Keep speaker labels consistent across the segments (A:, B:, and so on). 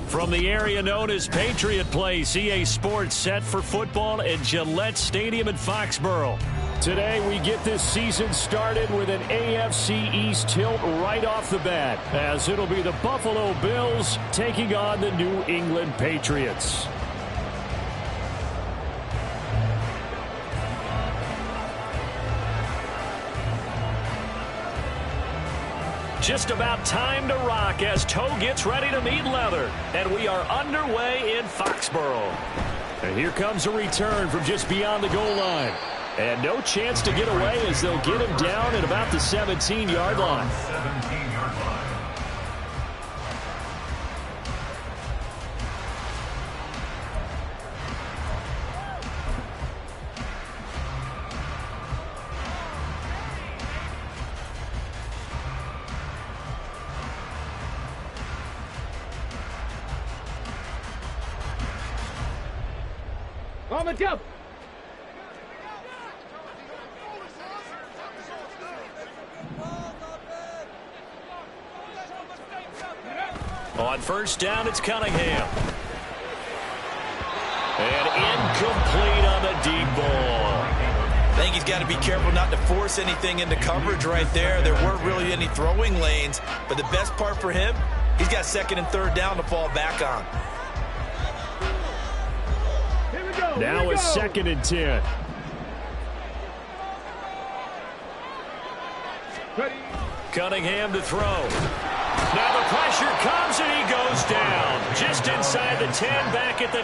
A: From the area known as Patriot Place, EA Sports set for football at Gillette Stadium in Foxborough. Today we get this season started with an AFC East tilt right off the bat, as it'll be the Buffalo Bills taking on the New England Patriots. Just about time to rock as toe gets ready to meet leather. And we are underway in Foxborough. And here comes a return from just beyond the goal line. And no chance to get away as they'll get him down at about the 17-yard line.
B: On the jump.
A: On first down, it's Cunningham. And incomplete on the deep ball.
C: I think he's got to be careful not to force anything into coverage right there. There weren't really any throwing lanes, but the best part for him, he's got second and third down to fall back on.
A: Now a 2nd and 10. Cunningham to throw. Now the pressure comes and he goes down. Just inside the 10, back at the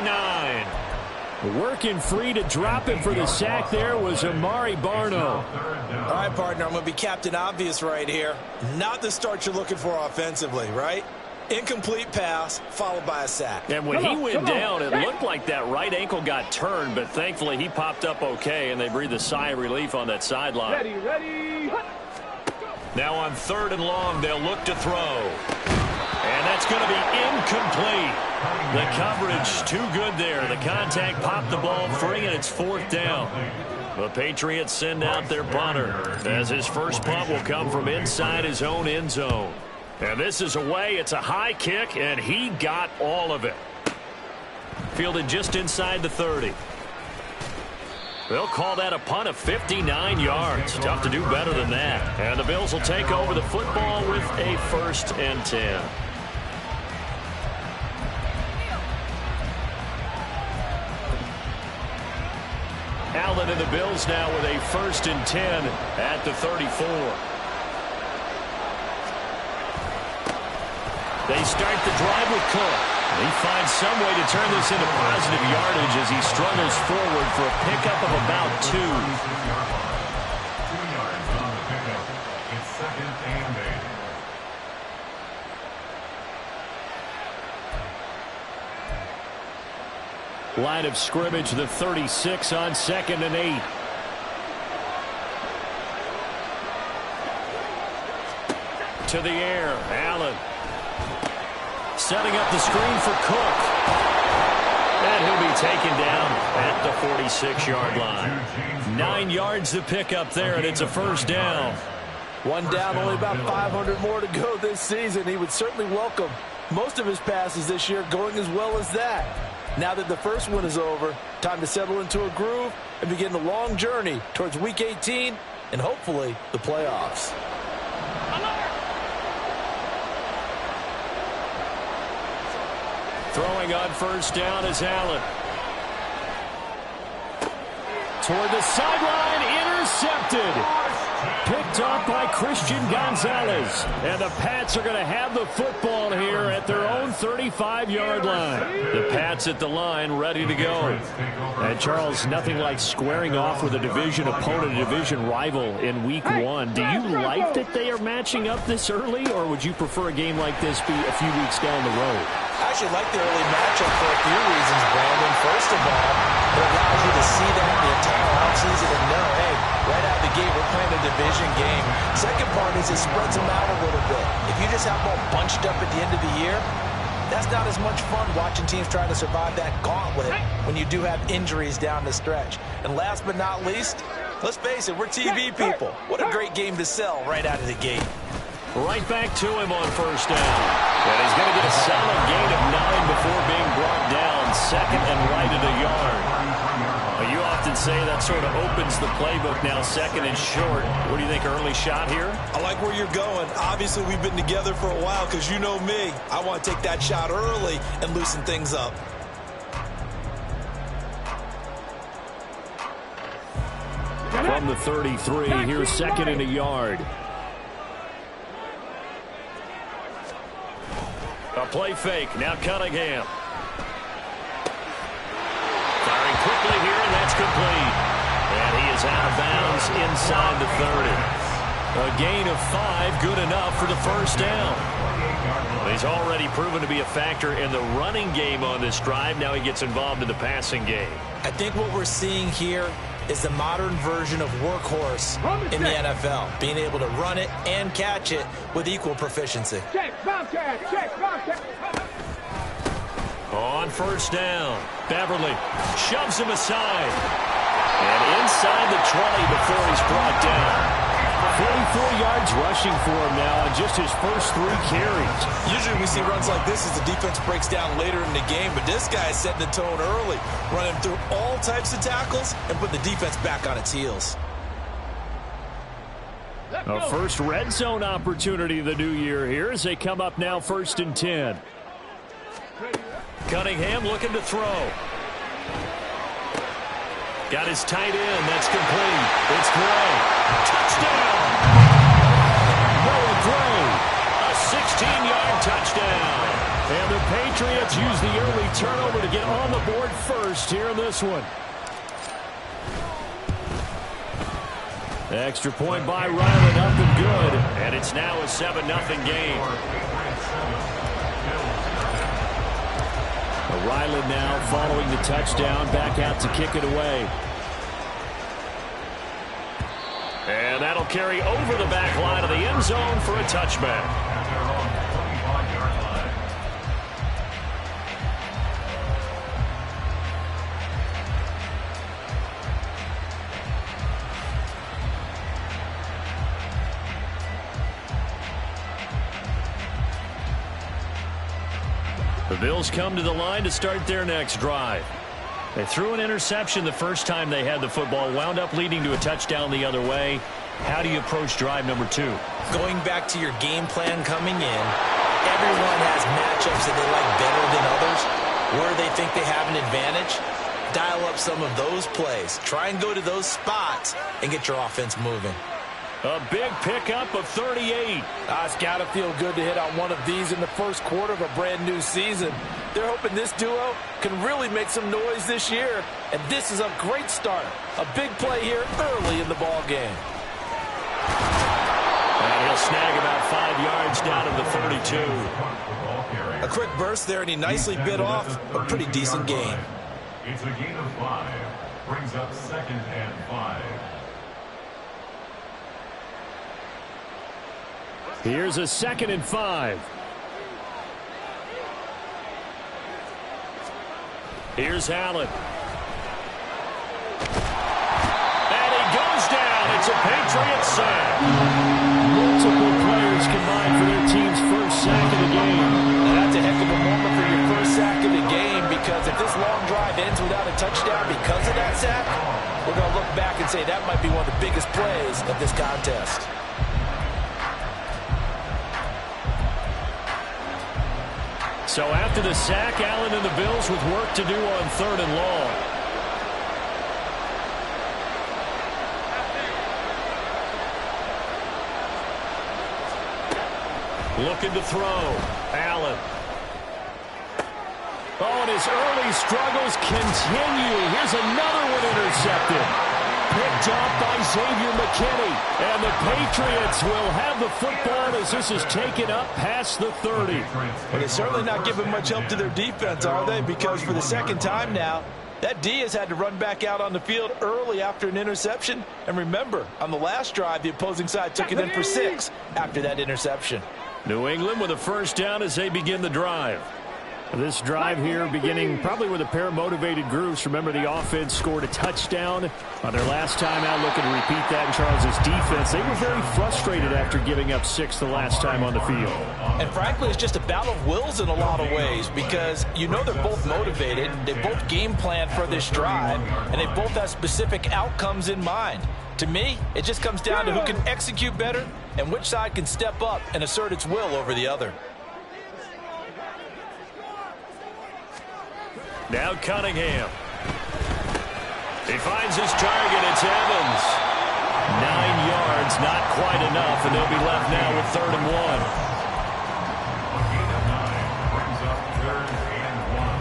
A: 9. Working free to drop him for the sack there was Amari Barno.
C: All right, partner, I'm going to be Captain Obvious right here. Not the start you're looking for offensively, right? Incomplete pass, followed by a sack.
A: And when he went down, it looked like that right ankle got turned, but thankfully he popped up okay, and they breathed a sigh of relief on that sideline.
B: Ready.
A: Now on 3rd and long, they'll look to throw. And that's going to be incomplete. The coverage too good there. The contact popped the ball free, and it's 4th down. The Patriots send out their punter, as his first punt will come from inside his own end zone. And this is away. It's a high kick, and he got all of it. Fielded just inside the 30. They'll call that a punt of 59 yards. Tough to do better than that. And the Bills will take over the football with a 1st and 10. Allen and the Bills now with a 1st and 10 at the 34. They start the drive with Cook. He finds some way to turn this into positive yardage as he struggles forward for a pickup of about 2. 2
D: yards on the pickup. It's 2nd and 8.
A: Line of scrimmage, the 36 on 2nd and 8. To the air, Allen. Setting up the screen for Cook. And he'll be taken down at the 46-yard line. 9 yards to pick up there, and it's a 1st down.
C: One down, only about 500 more to go this season. He would certainly welcome most of his passes this year going as well as that. Now that the first one is over, time to settle into a groove and begin the long journey towards Week 18 and hopefully the playoffs.
A: Throwing on 1st down is Allen. Toward the sideline, intercepted. Picked up by Christian Gonzalez. And the Pats are going to have the football here at their own 35-yard line. The Pats at the line, ready to go. And Charles, nothing like squaring off with a division opponent, a division rival in Week 1. Do you like that they are matching up this early, or would you prefer a game like this be a few weeks down the road?
C: I actually like the early matchup for a few reasons, Brandon. First of all, it allows you to see that the entire offseason and know, hey, right out of the gate, we're playing a division game. Second part is it spreads them out a little bit. If you just have them all bunched up at the end of the year, that's not as much fun watching teams trying to survive that gauntlet when you do have injuries down the stretch. And last but not least, let's face it, we're TV people. What a great game to sell right out of the gate.
A: Right back to him on first down. And he's going to get a solid gain of 9 before being brought down. Second and right at a yard. You often say that sort of opens the playbook now, second and short. What do you think, early shot here?
C: I like where you're going. Obviously, we've been together for a while because you know me. I want to take that shot early and loosen things up.
A: From the 33, here's second and a yard. A play fake. Now Cunningham. Firing quickly here, and that's complete. And he is out of bounds inside the 30. A gain of 5, good enough for the first down. He's already proven to be a factor in the running game on this drive. Now he gets involved in the passing game.
C: I think what we're seeing here is the modern version of workhorse in the NFL, being able to run it and catch it with equal proficiency.
B: Check, Bobcat, check, Bobcat.
A: On first down, Beverly shoves him aside. And inside the 20 before he's brought down. 44 yards rushing for him now on just his first 3 carries.
C: Usually we see runs like this as the defense breaks down later in the game, but this guy is setting the tone early, running through all types of tackles and putting the defense back on its heels.
A: A first red zone opportunity of the new year here as they come up now first and 10. Cunningham looking to throw. Got his tight end. That's complete. It's Gray. Touchdown! Noah Gray. A 16-yard touchdown. And the Patriots use the early turnover to get on the board first here in this one. Extra point by Ryland up and good. And it's now a 7-0 game. Ryland now following the touchdown, back out to kick it away. And that'll carry over the back line of the end zone for a touchback. The Bills come to the line to start their next drive. They threw an interception the first time they had the football, wound up leading to a touchdown the other way. How do you approach drive number 2?
C: Going back to your game plan coming in, everyone has matchups that they like better than others. Where they think they have an advantage, dial up some of those plays. Try and go to those spots and get your offense moving.
A: A big pickup of 38.
E: It's got to feel good to hit on one of these in the first quarter of a brand new season. They're hoping this duo can really make some noise this year, and this is a great start. A big play here early in the ball game.
A: And he'll snag about 5 yards down to the 32.
C: A quick burst there, and he nicely bit off a pretty decent gain.
D: It's a gain of 5. Brings up 2nd and 5.
A: Here's a 2nd and 5. Here's Allen. And he goes down. It's a Patriots sack. Multiple players combined for their team's first sack of the game.
E: And that's a heck of a moment for your first sack of the game, because if this long drive ends without a touchdown because of that sack, we're going to look back and say that might be one of the biggest plays of this contest.
A: So after the sack, Allen and the Bills with work to do on 3rd and long. Looking to throw. Allen. Oh, and his early struggles continue. Here's another one intercepted. Picked off by Xavier McKinney. And the Patriots will have the football as this is taken up past the 30.
E: Well, they're certainly not giving much help to their defense, are they? Because for the second time now, that D has had to run back out on the field early after an interception. And remember, on the last drive, the opposing side took it in for 6 after that interception.
A: New England with a first down as they begin the drive. This drive here beginning probably with a pair of motivated groups. Remember, the offense scored a touchdown on their last time out, looking to repeat that in Charles's defense. They were very frustrated after giving up 6 the last time on the field.
E: And frankly, it's just a battle of wills in a lot of ways because you know they're both motivated. They both game plan for this drive, and they both have specific outcomes in mind. To me, it just comes down to who can execute better and which side can step up and assert its will over the other.
A: Now Cunningham. He finds his target. It's Evans. 9 yards, not quite enough, and they'll be left now with 3rd and 1.
D: A gain of 9 brings up 3rd and
B: 1.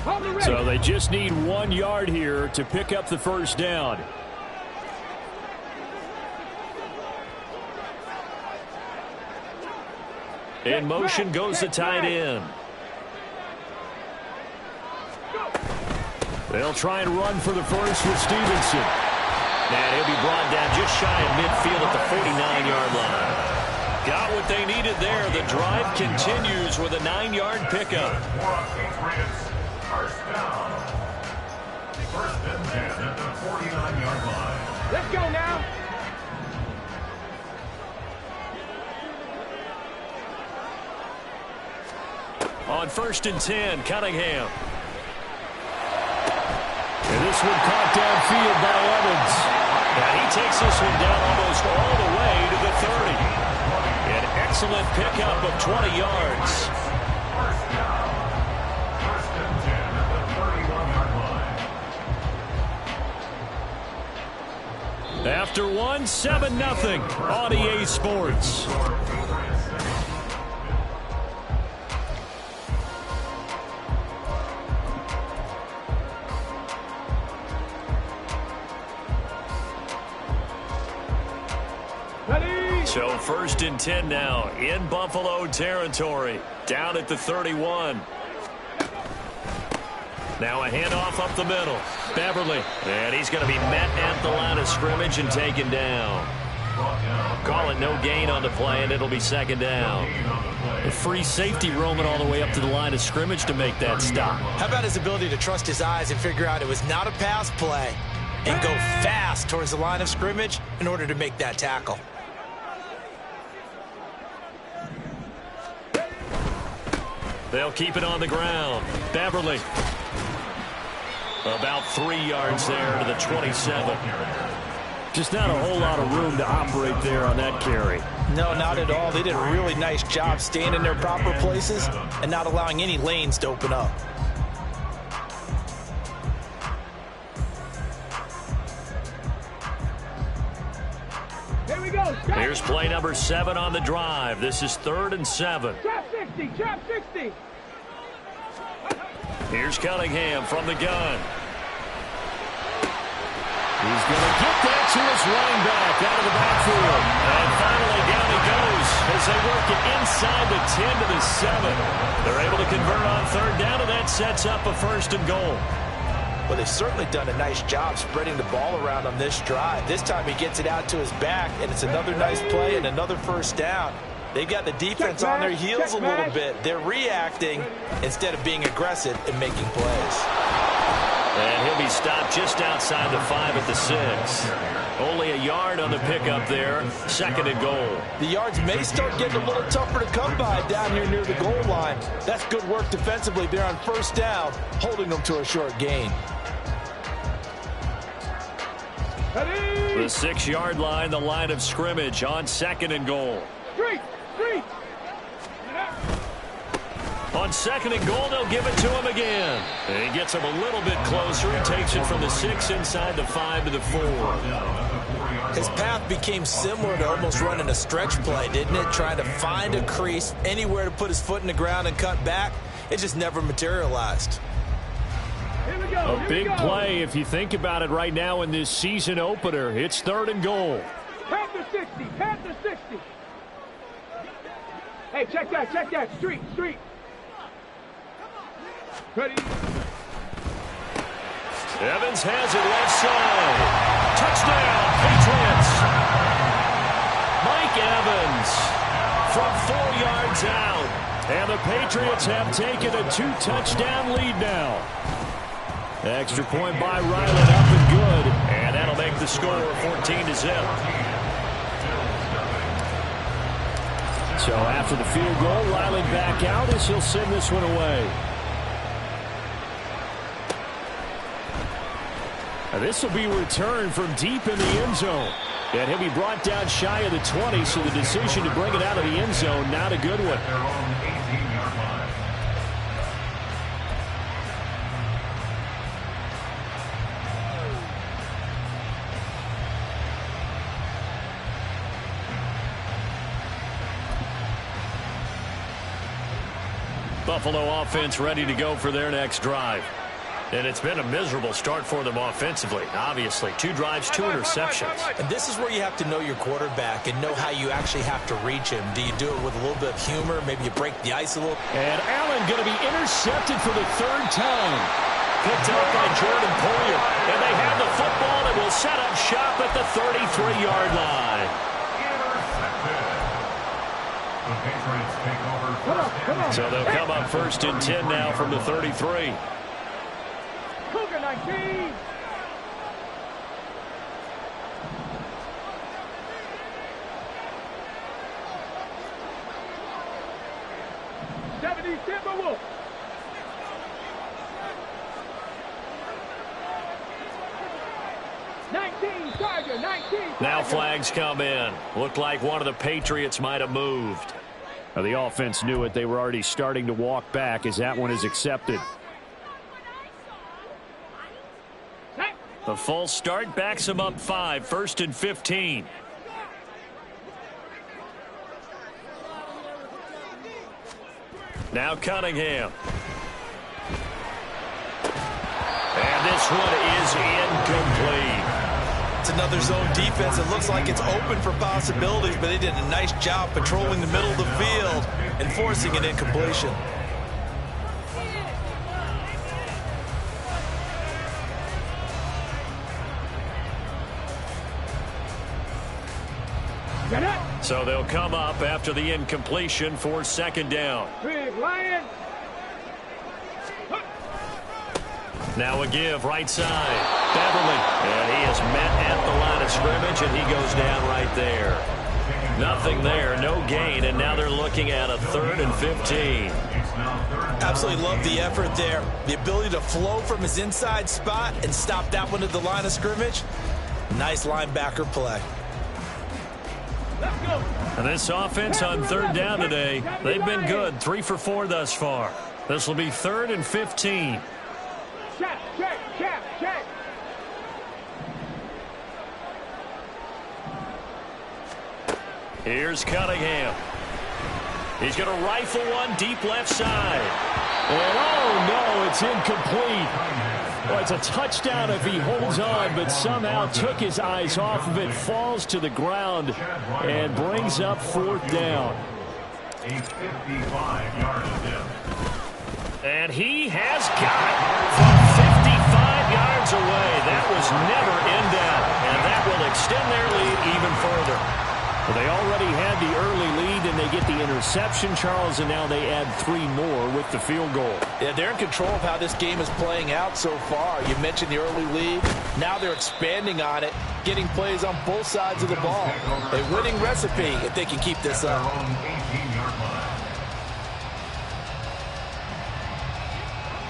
B: Hold it ready.
A: So they just need 1 yard here to pick up the first down. In motion goes the tight end. They'll try and run for the first with Stevenson. And he'll be brought down just shy of midfield at the 49-yard line. Got what they needed there. The drive continues with a 9-yard pickup.
D: First down. First and 10 at the 49-yard line.
B: Let's go now.
A: On 1st and 10, Cunningham. And this one caught downfield by Evans. And he takes this one down almost all the way to the 30. An excellent pickup of 20 yards.
D: First down. First and 10 at the 31-yard line.
A: After one, 7-0 on EA Sports. So 1st and 10 now in Buffalo territory, down at the 31. Now a handoff up the middle. Beverly, and he's going to be met at the line of scrimmage and taken down. Call it no gain on the play, and it'll be 2nd down. A free safety roaming all the way up to the line of scrimmage to make that stop.
E: How about his ability to trust his eyes and figure out it was not a pass play and go fast towards the line of scrimmage in order to make that tackle?
A: They'll keep it on the ground. Beverly. About 3 yards there to the 27. Just not a whole lot of room to operate there on that carry.
E: No, not at all. They did a really nice job staying in their proper places and not allowing any lanes to open up.
B: Here we go. Stop.
A: Here's play number 7 on the drive. This is 3rd and 7.
B: Trap 60. Trap 60.
A: Here's Cunningham from the gun. He's going to get that to his running back out of the backfield. And finally down he goes as they work it inside the 10 to the 7. They're able to convert on 3rd down, and that sets up a 1st and goal.
E: Well, they've certainly done a nice job spreading the ball around on this drive. This time he gets it out to his back, and it's another nice play and another 1st down. They've got the defense on their heels a little bit. They're reacting instead of being aggressive and making plays.
A: And he'll be stopped just outside the 5 at the 6. Only a yard on the pickup there. 2nd and goal.
E: The yards may start getting a little tougher to come by down here near the goal line. That's good work defensively there on 1st down, holding them to a short gain.
A: The 6-yard line, the line of scrimmage on 2nd and goal.
B: Street.
A: On 2nd and goal, they'll give it to him again. And he gets him a little bit closer and takes it from the 6 inside the 5 to the 4.
E: His path became similar to almost running a stretch play, didn't it? Trying to find a crease, anywhere to put his foot in the ground and cut back. It just never materialized.
B: Here we go.
A: A big play if you think about it right now in this season opener. It's 3rd and goal.
B: Panther 60. Panther 60. Hey, check that. Street. Ready.
A: Evans has it left side. Touchdown, Patriots. Mike Evans from 4 yards out. And the Patriots have taken a 2-touchdown lead now. Extra point by Ryland, up and good. And that'll make the score 14-0. So after the field goal, Ryland back out as he'll send this one away. This will be returned from deep in the end zone. And he'll be brought down shy of the 20, so the decision to bring it out of the end zone, not a good one. Buffalo offense ready to go for their next drive. And it's been a miserable start for them offensively. Obviously, 2 drives, 2 interceptions.
C: And this is where you have to know your quarterback and know how you actually have to reach him. Do you do it with a little bit of humor? Maybe you break the ice a little?
A: And Allen going to be intercepted for the 3rd time. Picked up by Jordan Poyer. And they have the football and will set up shop at the 33-yard line.
D: The Patriots take over.
A: So they'll come up 1st and 10 now from the 33.
B: Cougar 19. Timberwolves. 19 Tiger, 19.
A: Now flags come in. Looked like one of the Patriots might have moved. Now the offense knew it. They were already starting to walk back as that one is accepted. The false start backs him up 5, 1st and 15. Now Cunningham. And this one is incomplete.
C: It's another zone defense. It looks like it's open for possibilities, but they did a nice job patrolling the middle of the field and forcing an incompletion.
A: So they'll come up after the incompletion for 2nd down.
B: Big Lion.
A: Now a give right side. Beverly. And he is met at the line of scrimmage, and he goes down right there. Nothing there, no gain, and now they're looking at a 3rd and 15.
C: Absolutely love the effort there. The ability to flow from his inside spot and stop that one at the line of scrimmage. Nice linebacker play.
A: And this offense on 3rd down today, they've been good. 3 for 4 thus far. This will be 3rd and 15.
B: Check.
A: Here's Cunningham. He's going to rifle one deep left side. And oh no, it's incomplete. Well, it's a touchdown if he holds on, but somehow took his eyes off of it, falls to the ground, and brings up 4th down.
D: A 55-yard attempt.
A: And he has got it from 55 yards away. That was never in doubt, and that will extend their lead even further. Well, they already had the early lead, and they get the interception, Charles, and now they add 3 more with the field goal.
E: Yeah, they're in control of how this game is playing out so far. You mentioned the early lead. Now they're expanding on it, getting plays on both sides of the ball. A winning recipe if they can keep this up.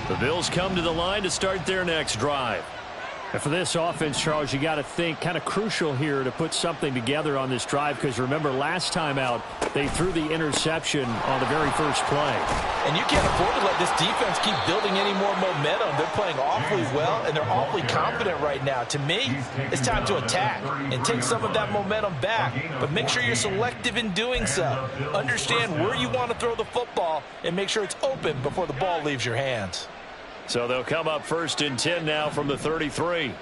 A: The Bills come to the line to start their next drive. And for this offense, Charles, you got to think kind of crucial here to put something together on this drive, because remember last time out they threw the interception on the very first play.
E: And you can't afford to let this defense keep building any more momentum. They're playing awfully well, and they're awfully confident right now. To me, it's time to attack and take some of that momentum back. But make sure you're selective in doing so. Understand where you want to throw the football and make sure it's open before the ball leaves your hands.
A: So they'll come up 1st and 10 now from the 33.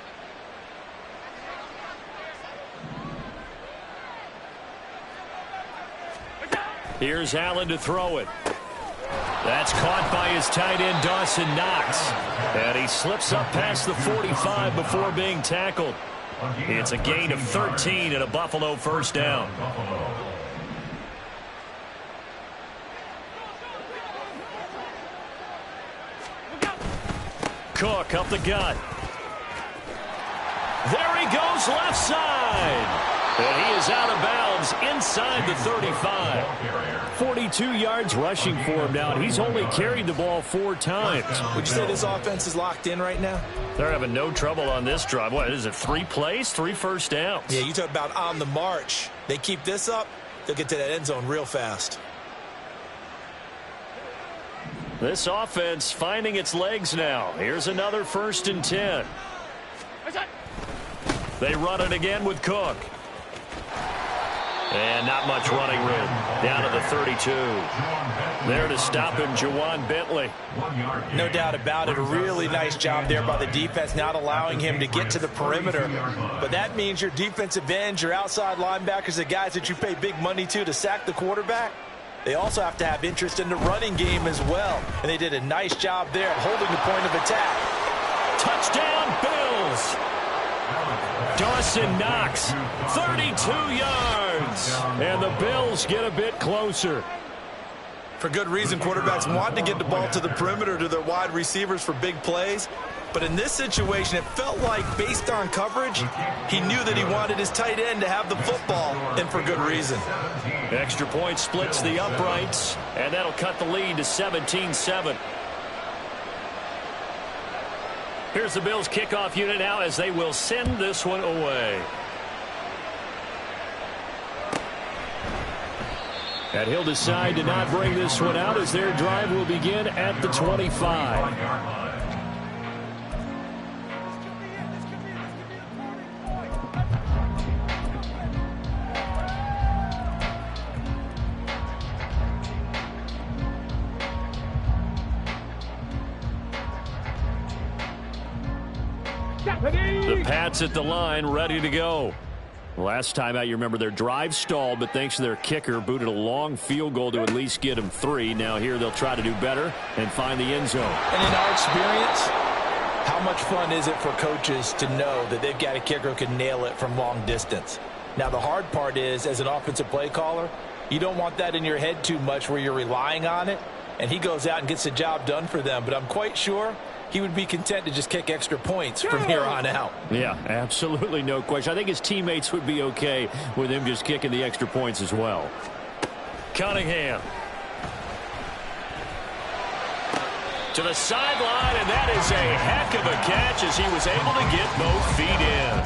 A: Here's Allen to throw it. That's caught by his tight end, Dawson Knox. And he slips up past the 45 before being tackled. It's a gain of 13 and a Buffalo first down. Cook up the gut. There he goes left side. And he is out of bounds inside the 35. 42 yards rushing for him now. He's only carried the ball 4 times.
E: Would you say this offense is locked in right now?
A: They're having no trouble on this drive. What is it, 3 plays, 3 first downs?
E: Yeah, you talk about on the march. They keep this up, they'll get to that end zone real fast.
A: This offense finding its legs now. Here's another 1st and 10. They run it again with Cook. And not much running room. Down to the 32. There to stop him, Juwan Bentley.
E: No doubt about it. A really nice job there by the defense, not allowing him to get to the perimeter. But that means your defensive ends, your outside linebackers, the guys that you pay big money to sack the quarterback, they also have to have interest in the running game as well. And they did a nice job there of holding the point of attack.
A: Touchdown, Bills! Dawson Knox, 32 yards. And the Bills get a bit closer.
E: For good reason, quarterbacks want to get the ball to the perimeter to their wide receivers for big plays. But in this situation, it felt like, based on coverage, he knew that he wanted his tight end to have the football, and for good reason.
A: Extra point splits the uprights, and that'll cut the lead to 17-7. Here's the Bills kickoff unit now as they will send this one away. And he'll decide to not bring this one out as their drive will begin at the 25. The Pats at the line, ready to go. Last time out, you remember their drive stalled, but thanks to their kicker, booted a long field goal to at least get them 3. Now here they'll try to do better and find the end zone.
E: And in our experience, how much fun is it for coaches to know that they've got a kicker who can nail it from long distance? Now the hard part is, as an offensive play caller, you don't want that in your head too much where you're relying on it, and he goes out and gets the job done for them. But I'm quite sure he would be content to just kick extra points from here on out.
A: Yeah, absolutely no question. I think his teammates would be okay with him just kicking the extra points as well. Cunningham. To the sideline, and that is a heck of a catch as he was able to get both feet in.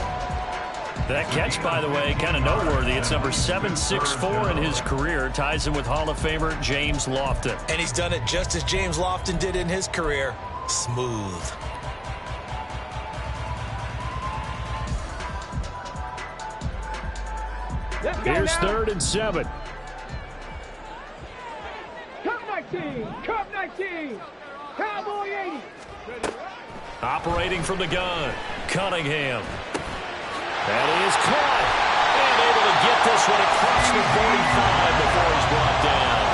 A: That catch, by the way, kind of noteworthy. It's number 764 in his career. Ties him with Hall of Famer James Lofton.
E: And he's done it just as James Lofton did in his career. Smooth.
A: Here's 3rd and 7.
B: Cup 19. Cup 19. Cowboy 80.
A: Operating from the gun. Cunningham. And he is caught. And able to get this one across the 45 before he's brought down.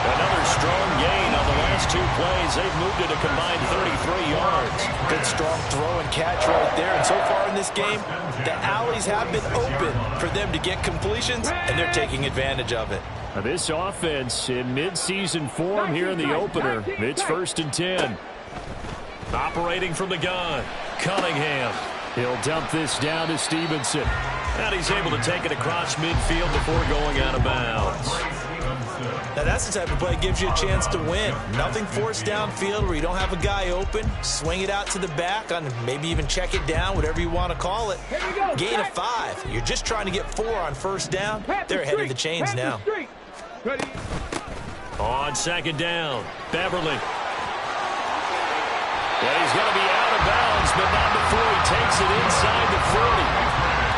A: Another strong gain on the last 2 plays. They've moved it a combined 33 yards.
E: Good strong throw and catch right there. And so far in this game, the alleys have been open for them to get completions, and they're taking advantage of it.
A: Now this offense in midseason form here in the opener. It's 1st and 10. Operating from the gun. Cunningham. He'll dump this down to Stevenson. And he's able to take it across midfield before going out of bounds.
E: Now that's the type of play that gives you a chance to win. Nothing forced downfield where you don't have a guy open. Swing it out to the back, on maybe even check it down, whatever you want to call it. Gain of 5. You're just trying to get 4 on 1st down. They're ahead of the chains now.
A: On 2nd down, Beverly. And he's going to be out of bounds, but not before he takes it inside the 40.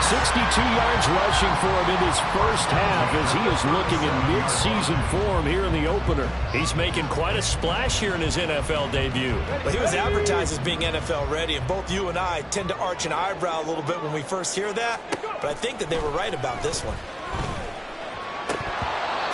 A: 62 yards rushing for him in his first half as he is looking in mid-season form here in the opener. He's making quite a splash here in his NFL debut.
E: Well, he was advertised as being NFL ready, and both you and I tend to arch an eyebrow a little bit when we first hear that, but I think that they were right about this one.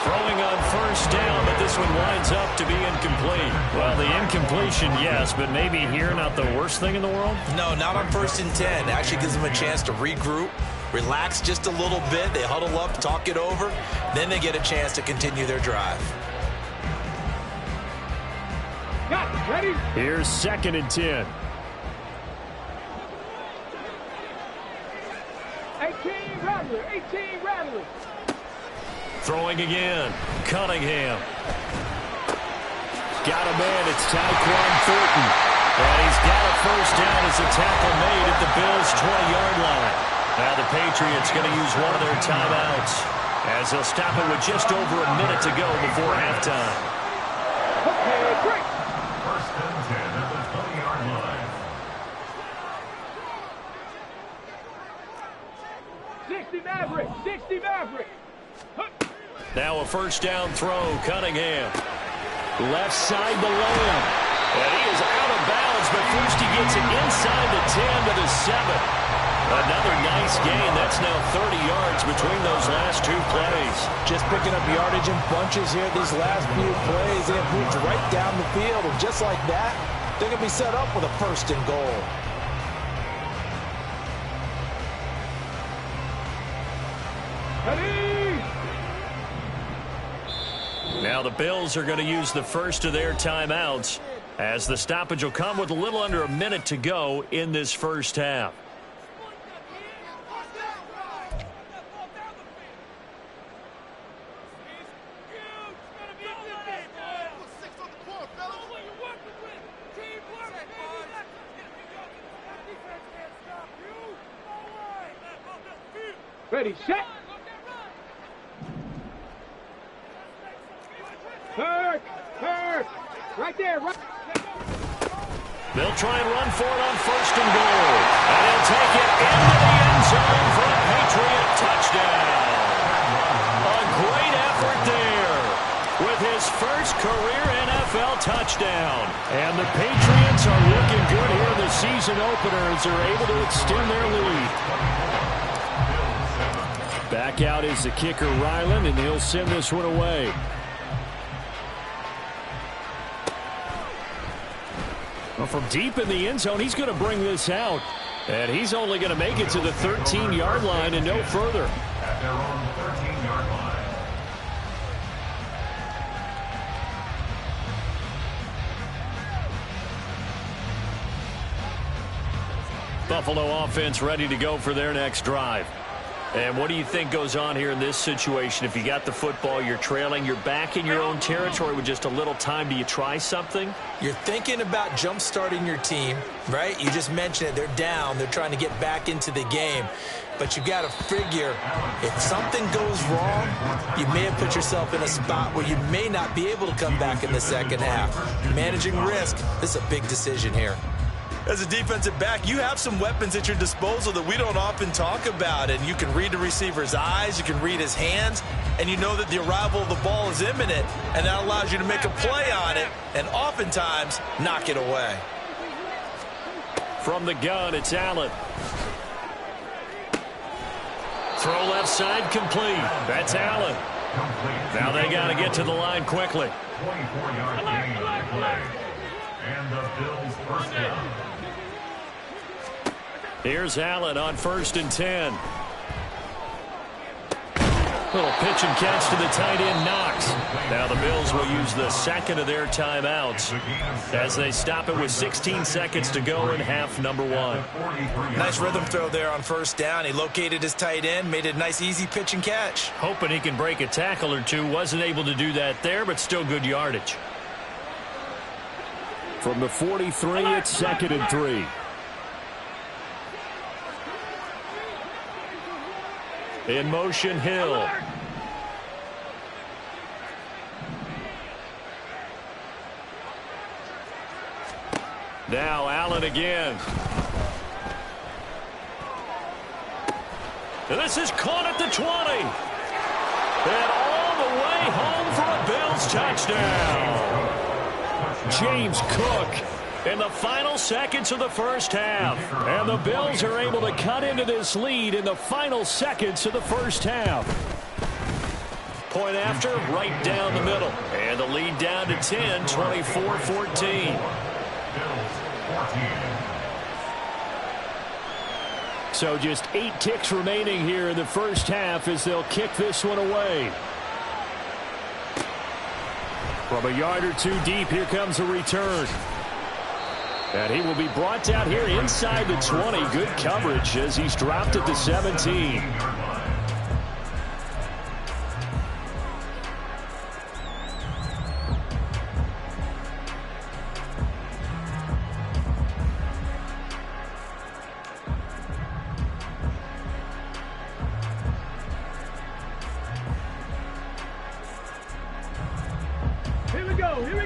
A: Throwing on first down, but this one winds up to be incomplete. Well, the incompletion, yes, but maybe here not the worst thing in the world?
C: No, not on 1st and 10. Actually gives them a chance to regroup, relax just a little bit. They huddle up, talk it over. Then they get a chance to continue their drive.
B: Got it. Ready?
A: Here's 2nd and 10.
B: 18 Rattler. 18 Rattler.
A: Throwing again. Cunningham. Got a man. It's Tyquan Thornton. And he's got a first down as a tackle made at the Bills' 20-yard line. Now the Patriots going to use one of their timeouts as they'll stop it with just over a minute to go before halftime.
B: Okay, great.
D: 1st and 10 at the 20-yard line.
B: 60 Maverick. 60 Maverick.
A: Now a first down throw. Cunningham. Left side to Lamb. And he is out of bounds, but first he gets it inside the 10 to the 7. Another nice gain. That's now 30 yards between those last two plays.
E: Just picking up yardage in bunches here these last few plays. They have moved right down the field, and just like that, they're going to be set up with a 1st and goal.
B: Ready?
A: Now the Bills are going to use the first of their timeouts as the stoppage will come with a little under a minute to go in this first half.
B: Ready, set. Kirk. Right there, right.
A: They'll try and run for it on 1st and goal. And he'll take it into the end zone for a Patriot touchdown. A great effort there with his first career NFL touchdown. And the Patriots are looking good here in the season opener as they're able to extend their lead. Back out is the kicker, Ryland, and he'll send this one away. Well, from deep in the end zone, he's going to bring this out. And he's only going to make it to the 13-yard line and no further.
D: At their own 13-yard line.
A: Buffalo offense ready to go for their next drive. And what do you think goes on here in this situation? If you got the football, you're trailing, you're back in your own territory with just a little time. Do you try something?
C: You're thinking about jump-starting your team, right? You just mentioned it. They're down. They're trying to get back into the game. But you got to figure if something goes wrong, you may have put yourself in a spot where you may not be able to come back in the second half. Managing risk, this is a big decision here. As a defensive back, you have some weapons at your disposal that we don't often talk about. And you can read the receiver's eyes, you can read his hands, and you know that the arrival of the ball is imminent, and that allows you to make a play on it and oftentimes knock it away.
A: From the gun, it's Allen. Throw left side complete. That's Allen. Now they got to get to the line quickly.
D: 24-yard gain on the play. And the Bills first down.
A: Here's Allen on 1st and 10. Little pitch and catch to the tight end, Knox. Now the Bills will use the second of their timeouts as they stop it with 16 seconds to go in half number one.
C: Nice rhythm throw there on 1st down. He located his tight end, made it a nice easy pitch and catch.
A: Hoping he can break a tackle or two. Wasn't able to do that there, but still good yardage. From the 43, it's 2nd and 3. In motion, Hill. Now Allen again. And this is caught at the 20. And all the way home for a Bills touchdown. James Cook in the final seconds of the first half. And the Bills are able to cut into this lead in the final seconds of the first half. Point after, right down the middle. And the lead down to 10, 24-14. So just 8 ticks remaining here in the first half as they'll kick this one away. From a yard or two deep, here comes a return. And he will be brought down here inside the 20. Good coverage as he's dropped at the 17.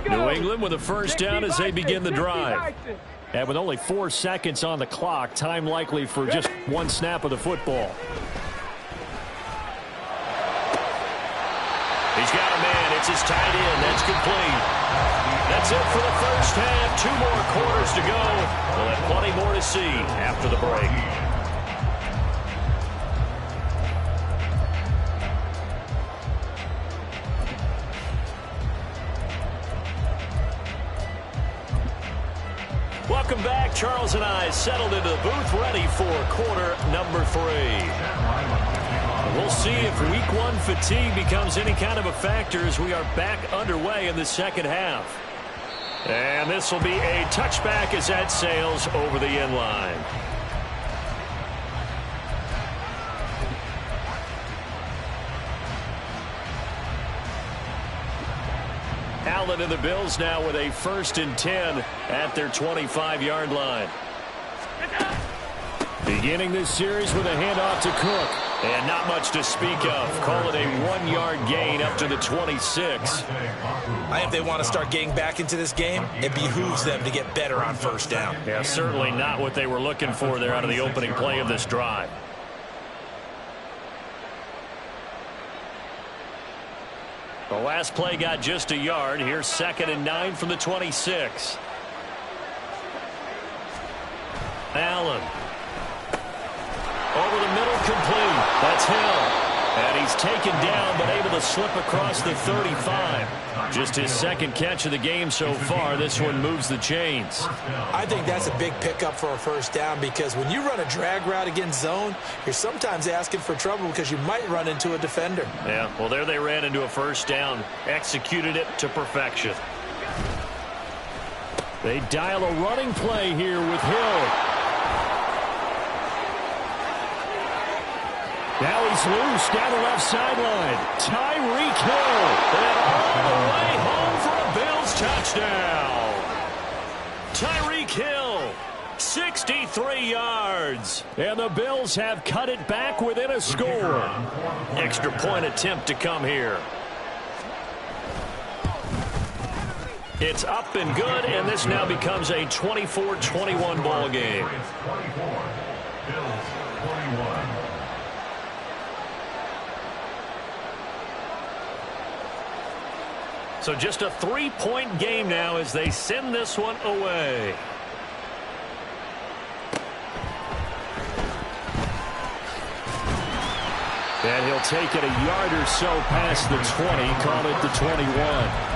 A: New England with a first down as they begin the drive. And with only 4 seconds on the clock, time likely for just one snap of the football. He's got a man. It's his tight end. That's complete. That's it for the first half. 2 more quarters to go. We'll have plenty more to see after the break. Welcome back. Charles and I settled into the booth, ready for quarter number 3. We'll see if week 1 fatigue becomes any kind of a factor as we are back underway in the second half. And this will be a touchback as that sails over the end line. Allen and the Bills now with a 1st and 10 at their 25-yard line. Beginning this series with a handoff to Cook. And not much to speak of. Call it a 1-yard gain up to the 26.
C: I think they want to start getting back into this game. It behooves them to get better on first down.
A: Yeah, certainly not what they were looking for there out of the opening play of this drive. The last play got just a yard. Here's 2nd and 9 from the 26. Allen. Over the middle, complete. That's Hill. And he's taken down, but able to slip across the 35. Just his 2nd catch of the game so far. This one moves the chains.
E: I think that's a big pickup for a first down because when you run a drag route against zone, you're sometimes asking for trouble because you might run into a defender.
A: Yeah, well, there they ran into a first down. Executed it to perfection. They dial a running play here with Hill. Now he's loose down the left sideline. Tyreek Hill. And all the way home for a Bills touchdown. Tyreek Hill, 63 yards. And the Bills have cut it back within a score. Extra point attempt to come here. It's up and good, and this now becomes a 24-21 ball game. So just a 3-point game now as they send this one away. And he'll take it a yard or so past the 20, call it the 21.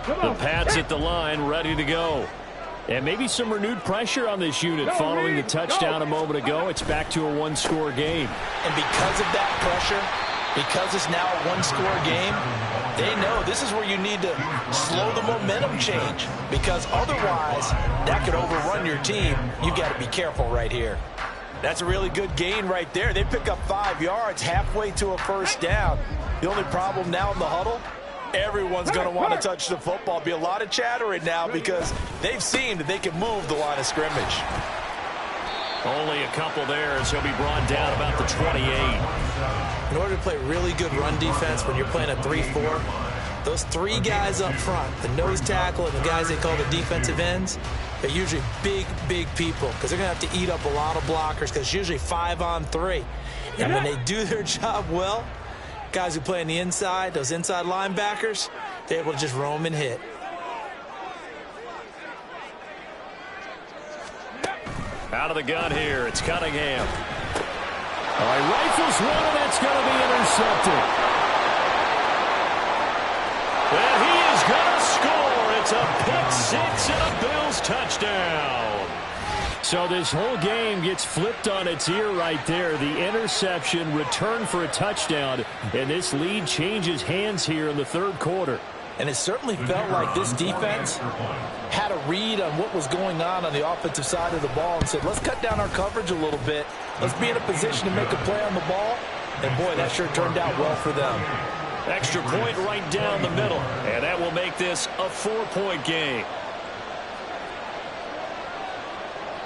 A: The Pats at the line, ready to go. And maybe some renewed pressure on this unit following the touchdown a moment ago. It's back to a 1-score game.
C: And because of that pressure, because it's now a 1-score game, they know this is where you need to slow the momentum change. Because otherwise, that could overrun your team. You've got to be careful right here.
E: That's a really good gain right there. They pick up 5 yards halfway to a first down. The only problem now in the huddle, everyone's going to want to touch the football. Be a lot of chattering now because they've seen that they can move the line of scrimmage.
A: Only a couple there as he'll be brought down about the 28.
E: In order to play really good run defense when you're playing a 3-4, those 3 guys up front, the nose tackle and the guys they call the defensive ends, they're usually big, big people because they're going to have to eat up a lot of blockers because it's usually 5 on 3. And when they do their job well, Guys who play on the inside, those inside linebackers, they're able to just roam and hit.
A: Out of the gun here, it's Cunningham. All right, rifles one, and that's going to be intercepted. And he is going to score. It's a pick six and a Bills touchdown. So this whole game gets flipped on its ear right there. The interception, return for a touchdown, and this lead changes hands here in the third quarter.
E: And it certainly felt like this defense had a read on what was going on the offensive side of the ball and said, let's cut down our coverage a little bit. Let's be in a position to make a play on the ball. And, boy, that sure turned out well for them.
A: Extra point right down the middle, and that will make this a 4-point game.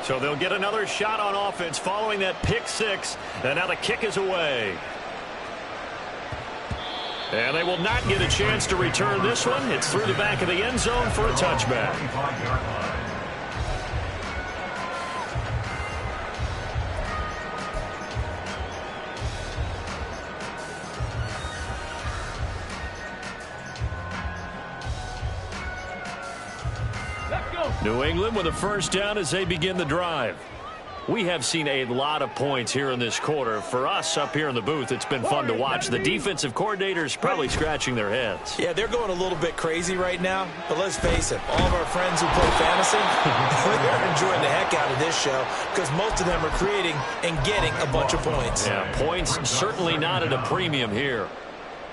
A: So they'll get another shot on offense following that pick six, and now the kick is away. And they will not get a chance to return this one. It's through the back of the end zone for a touchback. New England with a first down as they begin the drive. We have seen a lot of points here in this quarter. For us up here in the booth, it's been fun to watch. The defensive coordinators probably scratching their heads.
E: Yeah, they're going a little bit crazy right now. But let's face it, all of our friends who play fantasy, they're enjoying the heck out of this show because most of them are creating and getting a bunch of points.
A: Yeah, points certainly not at a premium here.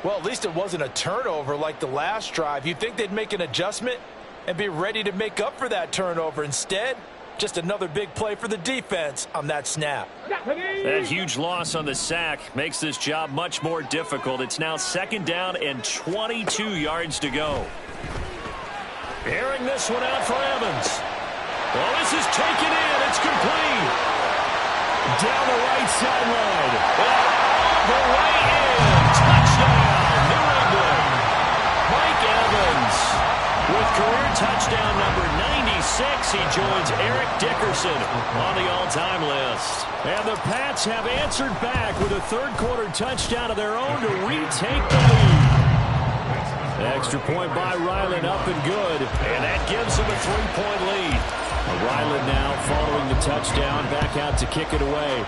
E: Well, at least it wasn't a turnover like the last drive. You'd think they'd make an adjustment and be ready to make up for that turnover. Instead, just another big play for the defense on that snap.
A: That huge loss on the sack makes this job much more difficult. It's now second down and 22 yards to go. Airing this one out for Evans. Well, this is taken in. It's complete. Down the right sideline. All the way in. Touchdown, New England. Mike Evans with career touchdown number 96, he joins Eric Dickerson on the all-time list. And the Pats have answered back with a third-quarter touchdown of their own to retake the lead. An extra point by Ryland up and good, and that gives them a 3-point lead. Ryland now following the touchdown, back out to kick it away.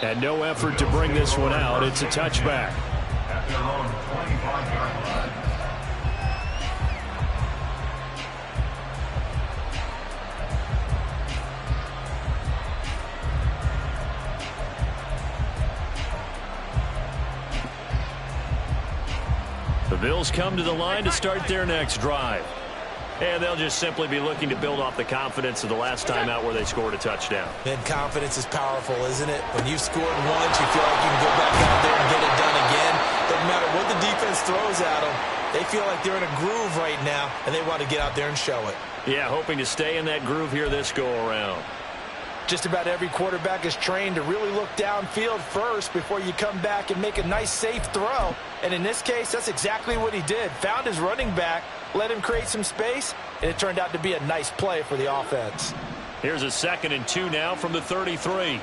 A: And no effort to bring this one out. It's a touchback.
D: Their own 25-yard line.
A: The Bills come to the line to start their next drive. And they'll just simply be looking to build off the confidence of the last time out where they scored a touchdown.
E: And confidence is powerful, isn't it? When you've scored once, you feel like you can go back out there and get it done again. Doesn't matter what the defense throws at them. They feel like they're in a groove right now, and they want to get out there and show it.
A: Yeah, hoping to stay in that groove here this go-around.
E: Just about every quarterback is trained to really look downfield first before you come back and make a nice, safe throw. And in this case, that's exactly what he did. Found his running back, let him create some space, and it turned out to be a nice play for the offense.
A: Here's a 2nd and 2 now from the 33.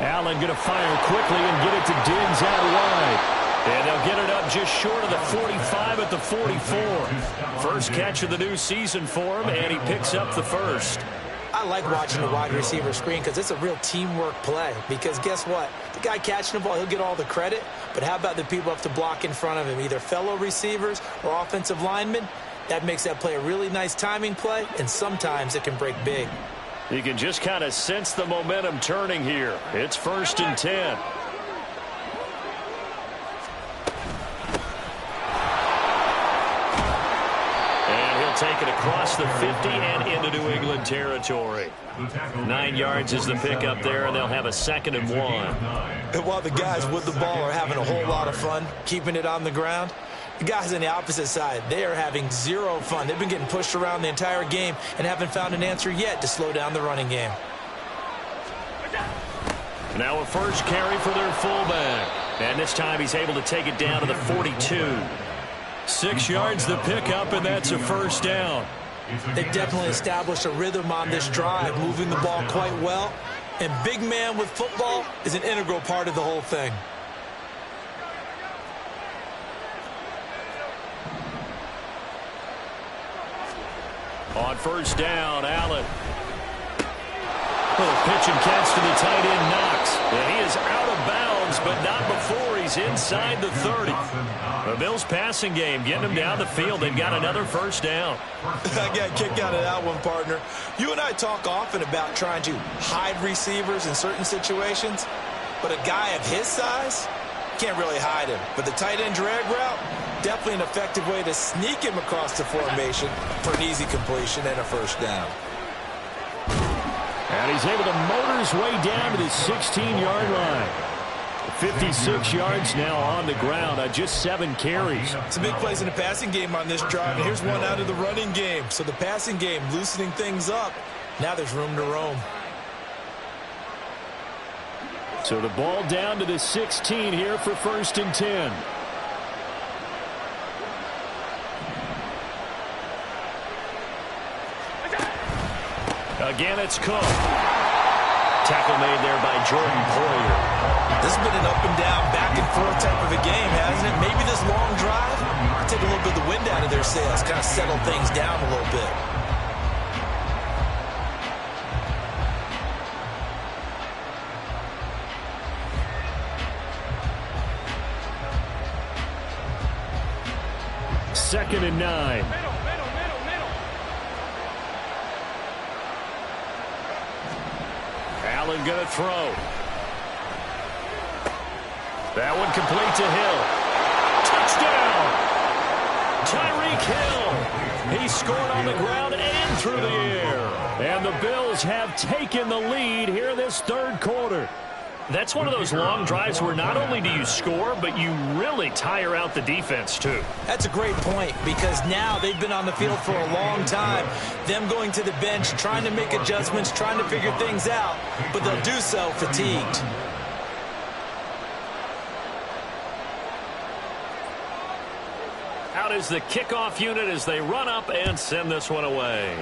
A: Allen going to fire quickly and get it to Diggs out wide. And they'll get it up just short of the 45 at the 44. First catch of the new season for him, and he picks up the first.
E: I like watching the wide receiver screen because it's a real teamwork play. Because guess what? The guy catching the ball, he'll get all the credit. But how about the people have to block in front of him, either fellow receivers or offensive linemen? That makes that play a really nice timing play, and sometimes it can break big.
A: You can just kind of sense the momentum turning here. It's 1st and 10. Take it across the 50 and into New England territory. 9 yards is the pickup there, and they'll have a 2nd and 1.
E: And while the guys with the ball are having a whole lot of fun keeping it on the ground, the guys on the opposite side, they are having zero fun. They've been getting pushed around the entire game and haven't found an answer yet to slow down the running game.
A: Now a first carry for their fullback. And this time he's able to take it down to the 42. 6 yards the pickup, and that's a first down.
E: They've definitely established a rhythm on this drive, moving the ball quite well. And big man with football is an integral part of the whole thing.
A: On first down, Allen. Little pitch and catch to the tight end, Knox. And he is out of bounds, but not before he's inside the 30. The Bills' passing game getting them down the field. They've got another first down.
C: I got kicked out of that one, partner. You and I talk often about trying to hide receivers in certain situations, but a guy of his size can't really hide him. But the tight end drag route, definitely an effective way to sneak him across the formation for an easy completion and a first down.
A: And he's able to motor his way down to the 16-yard line. 56 yards now on the ground on just 7 carries.
C: Some big plays in the passing game on this drive, and here's one out of the running game. So the passing game loosening things up. Now there's room to roam.
A: So the ball down to the 16 here for 1st and 10. Again, it's Cook. Tackle made there by Jordan Poyer.
C: This has been an up and down, back and forth type of a game, hasn't it? Maybe this long drive take a little bit of the wind out of their sails, kind of settle things down a little bit.
A: Second and 9. Allen going to throw. That one complete to Hill. Touchdown! Tyreek Hill. He scored on the ground and through the air. And the Bills have taken the lead here this 3rd quarter. That's one of those long drives where not only do you score, but you really tire out the defense, too.
C: That's a great point, because now they've been on the field for a long time. Them going to the bench, trying to make adjustments, trying to figure things out, but they'll do so fatigued.
A: Out is the kickoff unit as they run up and send this one away.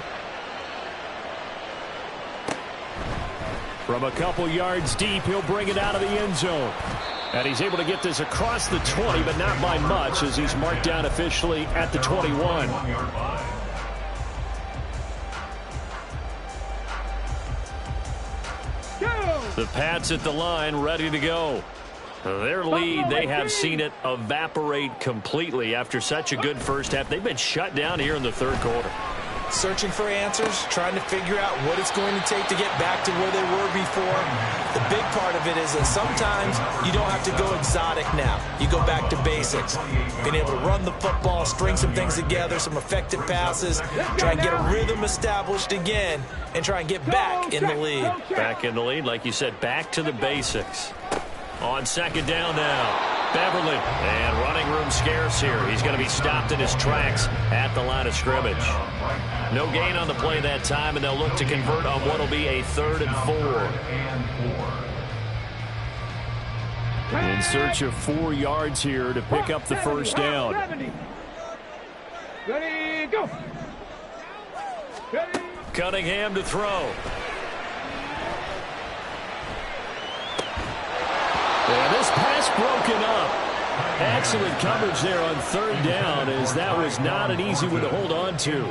A: From a couple yards deep, he'll bring it out of the end zone. And he's able to get this across the 20, but not by much, as he's marked down officially at the 21. The Pats at the line, ready to go. Their lead, they have seen it evaporate completely after such a good first half. They've been shut down here in the 3rd quarter.
C: Searching for answers, trying to figure out what it's going to take to get back to where they were before. The big part of it is that sometimes you don't have to go exotic now. You go back to basics. Being able to run the football, string some things together, some effective passes, try and get a rhythm established again, and try and get back in the lead.
A: Back in the lead, like you said, back to the basics. On 2nd down now. Beverly, and running room scarce here. He's going to be stopped in his tracks at the line of scrimmage. No gain on the play that time, and they'll look to convert on what will be a 3rd and 4. In search of 4 yards here to pick up the first down.
B: Ready, go. Ready.
A: Cunningham to throw. And this pass broken up. Excellent coverage there on 3rd down, as that was not an easy one to hold on to.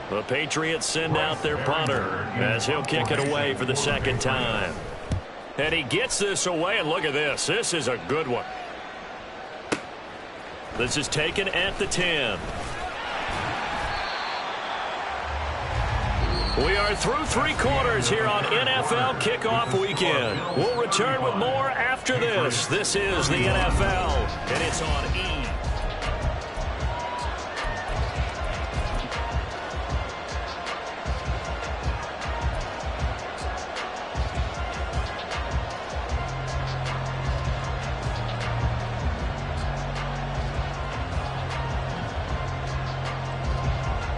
A: The Patriots send out their punter as he'll kick it away for the 2nd time. And he gets this away, and look at this. This is a good one. This is taken at the 10. We are through 3 quarters here on NFL Kickoff Weekend. We'll return with more after this. This is the NFL, and it's on E!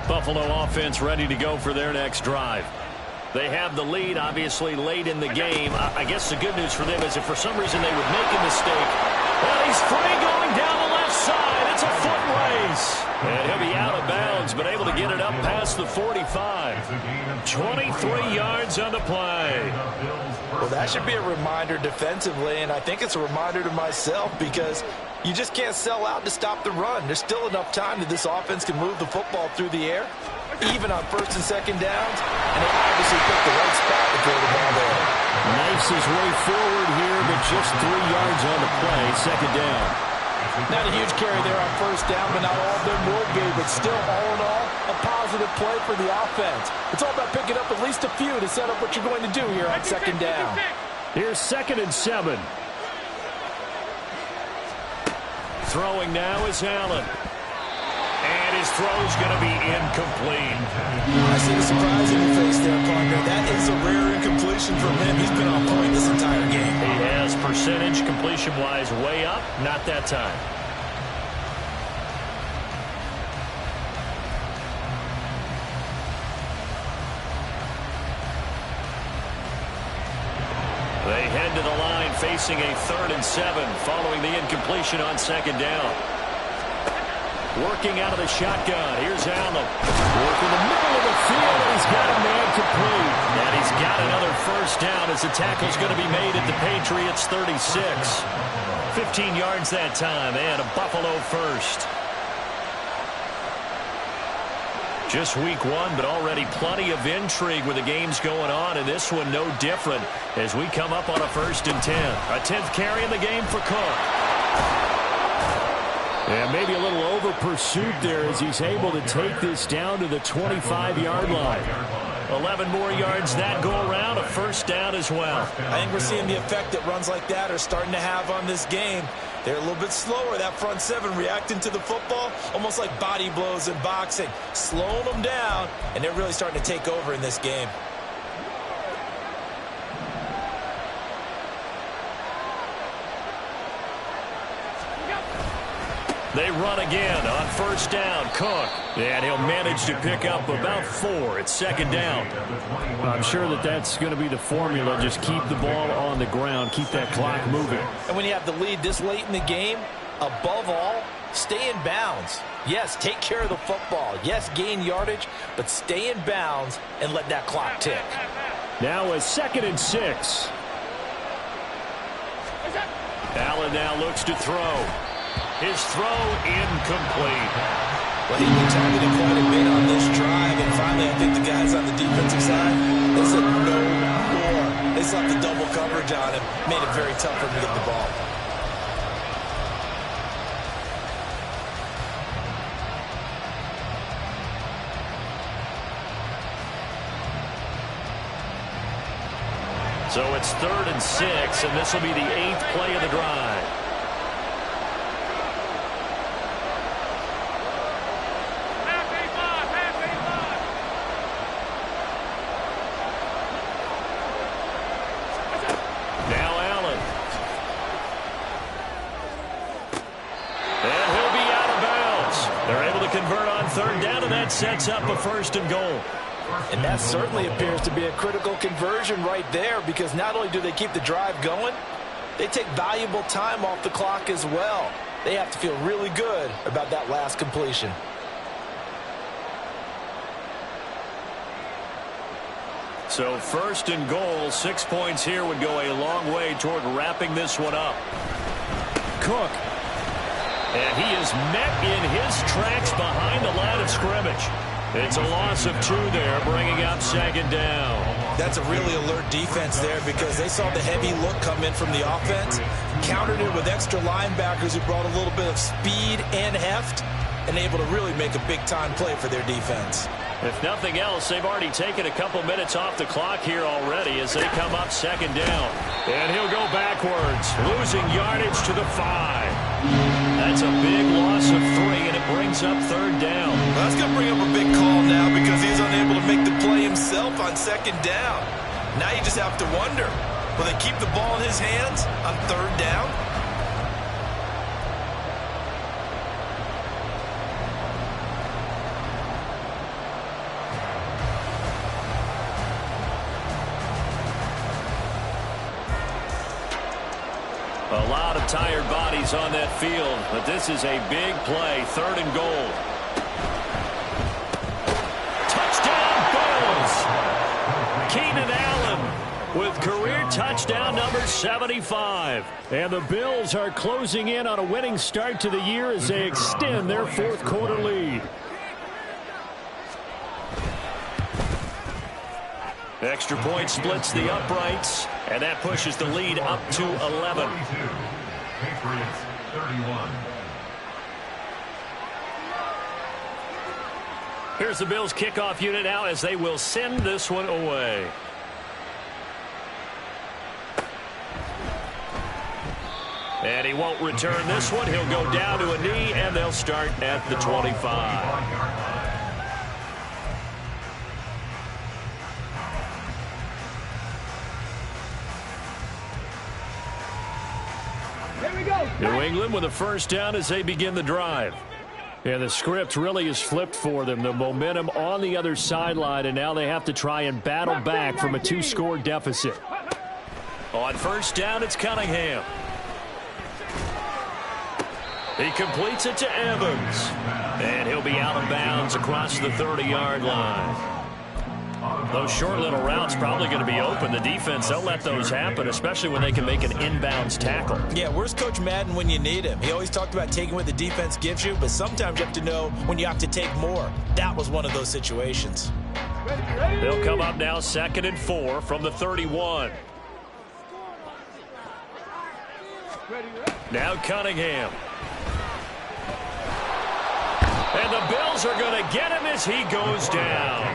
A: Buffalo offense ready to go for their next drive. They have the lead, obviously, late in the game. I guess the good news for them is if for some reason they would make a mistake, well, he's free going down the left left side. It's a foot race. And he'll be out of bounds, but able to get it up past the 45. 23 yards on the play.
E: Well, that should be a reminder defensively, and I think it's a reminder to myself because you just can't sell out to stop the run. There's still enough time that this offense can move the football through the air, even on first and second downs, and they obviously picked the right spot to throw the ball there.
A: Knifes his way forward here, but just 3 yards on the play, second down.
E: Not a huge carry there on first down, but not all of them will be. But still, all in all, a positive play for the offense. It's all about picking up at least a few to set up what you're going to do here on second down.
A: Here's 2nd and 7. Throwing now is Allen. And his throw's going to be incomplete.
C: I see the surprise in your face there, partner. That is a rare incompletion from him. He's been on point this entire game.
A: He has percentage completion-wise way up. Not that time. They head to the line facing a 3rd and 7 following the incompletion on second down. Working out of the shotgun. Here's Allen. Working the middle of the field. He's got a man complete. And he's got another first down as the tackle's going to be made at the Patriots 36. 15 yards that time and a Buffalo first. Just week 1, but already plenty of intrigue with the games going on, and this one no different as we come up on a 1st and 10. A 10th carry in the game for Cook. And maybe a little over pursuit there as he's able to take this down to the 25-yard line. 11 more yards that go around, a first down as well.
C: I think we're seeing the effect that runs like that are starting to have on this game. They're a little bit slower, that front 7 reacting to the football, almost like body blows in boxing, slowing them down, and they're really starting to take over in this game.
A: They run again on first down. Cook. And he'll manage to pick up about 4. It's second down. I'm sure that's going to be the formula. Just keep the ball on the ground. Keep that clock moving.
E: And when you have the lead this late in the game, above all, stay in bounds. Yes, take care of the football. Yes, gain yardage, but stay in bounds and let that clock tick.
A: Now a 2nd and 6. Allen now looks to throw. His throw incomplete.
C: Well, he's been targeted quite a bit on this drive, and finally I think the guys on the defensive side, they said no more. They slapped the double coverage on him, made it very tough for him to get the ball.
A: So it's 3rd and 6, and this will be the 8th play of the drive. Sets up a 1st and goal.
E: And that certainly appears to be a critical conversion right there because not only do they keep the drive going, they take valuable time off the clock as well. They have to feel really good about that last completion.
A: So 1st and goal, 6 points here would go a long way toward wrapping this one up. Cook. And he is met in his tracks behind the line of scrimmage. It's a loss of 2 there, bringing up second down.
C: That's a really alert defense there because they saw the heavy look come in from the offense, countered it with extra linebackers who brought a little bit of speed and heft, and able to really make a big-time play for their defense.
A: If nothing else, they've already taken a couple minutes off the clock here already as they come up second down. And he'll go backwards, losing yardage to the 5. That's a big loss of 3, and it brings up 3rd down.
C: Well, that's going to bring up a big call now because he's unable to make the play himself on second down. Now you just have to wonder, will they keep the ball in his hands on 3rd down?
A: A lot of tired bodies on that field, but this is a big play, 3rd and goal. Touchdown, Bills! Keenan Allen with career touchdown number 75. And the Bills are closing in on a winning start to the year as they extend their 4th quarter lead. Extra point splits the uprights, and that pushes the lead up to 11.
D: Patriots 31.
A: Here's the Bills kickoff unit now as they will send this one away. And he won't return this one. He'll go down to a knee, and they'll start at the 25. New England with a first down as they begin the drive. And the script really is flipped for them. The momentum on the other sideline, and now they have to try and battle back from a 2-score deficit. On first down, it's Cunningham. He completes it to Evans. And he'll be out of bounds across the 30-yard line. Those short little routes probably going to be open. The defense, they'll let those happen, especially when they can make an inbounds tackle.
C: Yeah, where's Coach Madden when you need him? He always talked about taking what the defense gives you, but sometimes you have to know when you have to take more. That was one of those situations.
A: They'll come up now 2nd and 4 from the 31. Now Cunningham. And the Bills are going to get him as he goes down.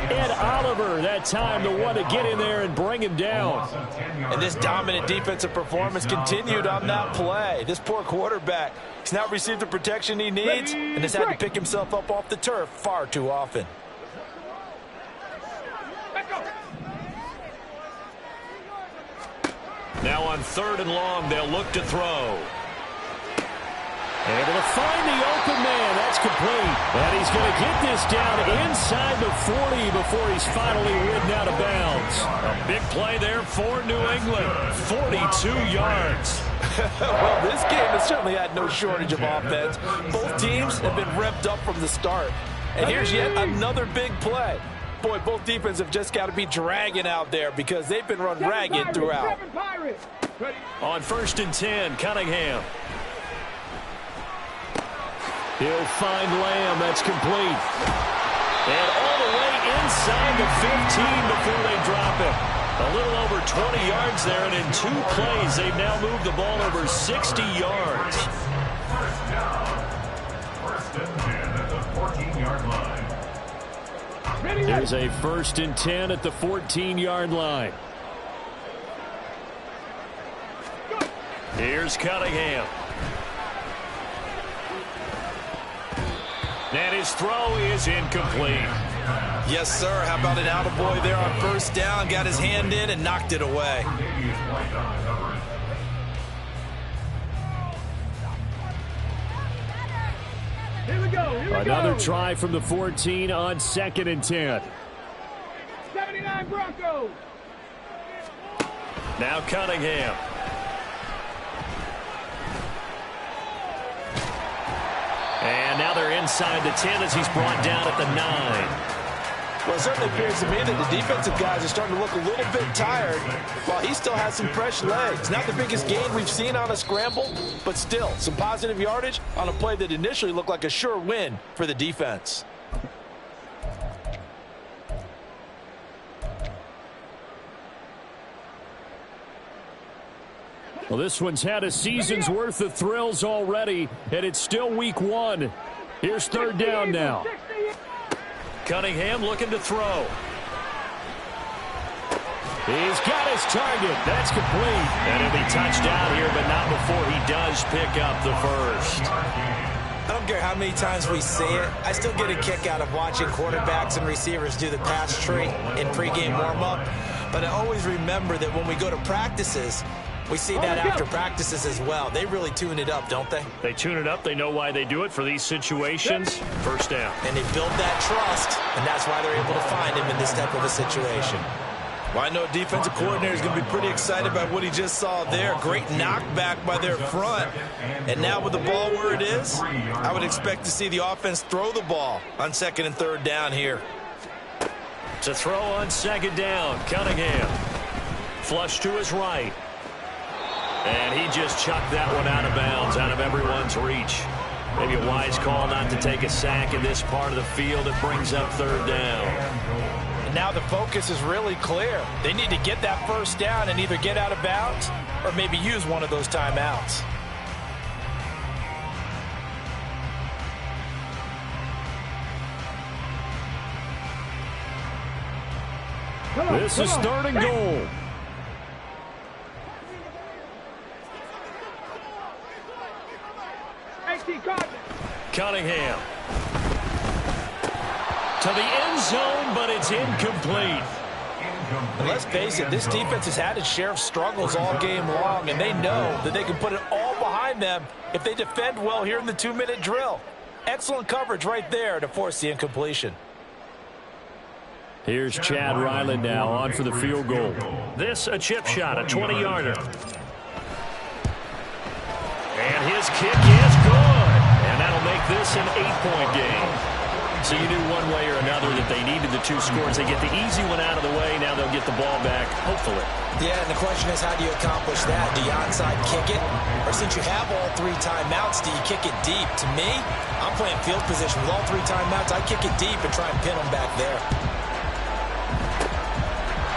A: Ed Oliver, that time, the one to get in there and bring him down.
E: And this dominant defensive performance continued on that play. This poor quarterback, he's not received the protection he needs and has had to pick himself up off the turf far too often.
A: Now on 3rd and long, they'll look to throw. Able to find the open man. That's complete. And he's going to get this down inside the 40 before he's finally ridden out of bounds. A big play there for New England. 42 yards.
E: Well, this game has certainly had no shortage of offense. Both teams have been revved up from the start. And here's yet another big play. Boy, both defenses have just got to be dragging out there because they've been run ragged throughout.
A: On 1st and 10, Cunningham. He'll find Lamb. That's complete. And all the way inside the 15 before they drop him. A little over 20 yards there, and in 2 plays, they've now moved the ball over 60 yards.
D: First down. 1st and 10 at the 14-yard line.
A: There's a 1st and 10 at the 14-yard line. Here's Cunningham. And his throw is incomplete.
C: Yes, sir. How about an attaboy there on first down? Got his hand in and knocked it away.
B: Here we go.
A: Another try from the 14 on 2nd and 10.
B: 79 Broncos.
A: Now Cunningham. And now they're inside the 10 as he's brought down at the 9.
E: Well, it certainly appears to me that the defensive guys are starting to look a little bit tired while he still has some fresh legs. Not the biggest gain we've seen on a scramble, but still some positive yardage on a play that initially looked like a sure win for the defense.
A: Well, this one's had a season's worth of thrills already, and it's still week 1. Here's 3rd down now. Cunningham looking to throw. He's got his target. That's complete. And he'll be touched out here, but not before he does pick up the first.
C: I don't care how many times we see it. I still get a kick out of watching quarterbacks and receivers do the pass tree in pregame warm-up. But I always remember that when we go to practices, we see that after practices as well. They really tune it up, don't they?
A: They tune it up. They know why they do it for these situations. First down.
C: And they build that trust, and that's why they're able to find him in this type of a situation.
E: Well, I know a defensive coordinator is going to be pretty excited about what he just saw there. Great knockback by their front. And now with the ball where it is, I would expect to see the offense throw the ball on 2nd and 3rd down here.
A: To throw on 2nd down, Cunningham. Flush to his right. And he just chucked that one out of bounds, out of everyone's reach. Maybe a wise call not to take a sack in this part of the field. It brings up 3rd down.
E: And now the focus is really clear. They need to get that 1st down and either get out of bounds or maybe use one of those timeouts.
A: This is 3rd and goal. Cunningham. To the end zone, but it's incomplete.
E: And let's face it, this defense has had its share of struggles all game long, and they know that they can put it all behind them if they defend well here in the 2-minute drill. Excellent coverage right there to force the incompletion.
A: Here's Chad Ryland now on for the field goal. This a chip shot, a 20-yarder. And his kick is good. And that'll make this an 8-point game. So you knew one way or another that they needed the 2 scores. They get the easy one out of the way. Now they'll get the ball back, hopefully.
C: Yeah, and the question is, how do you accomplish that? Do you onside kick it? Or since you have all 3 timeouts, do you kick it deep? To me, I'm playing field position. With all 3 timeouts, I kick it deep and try and pin them back there.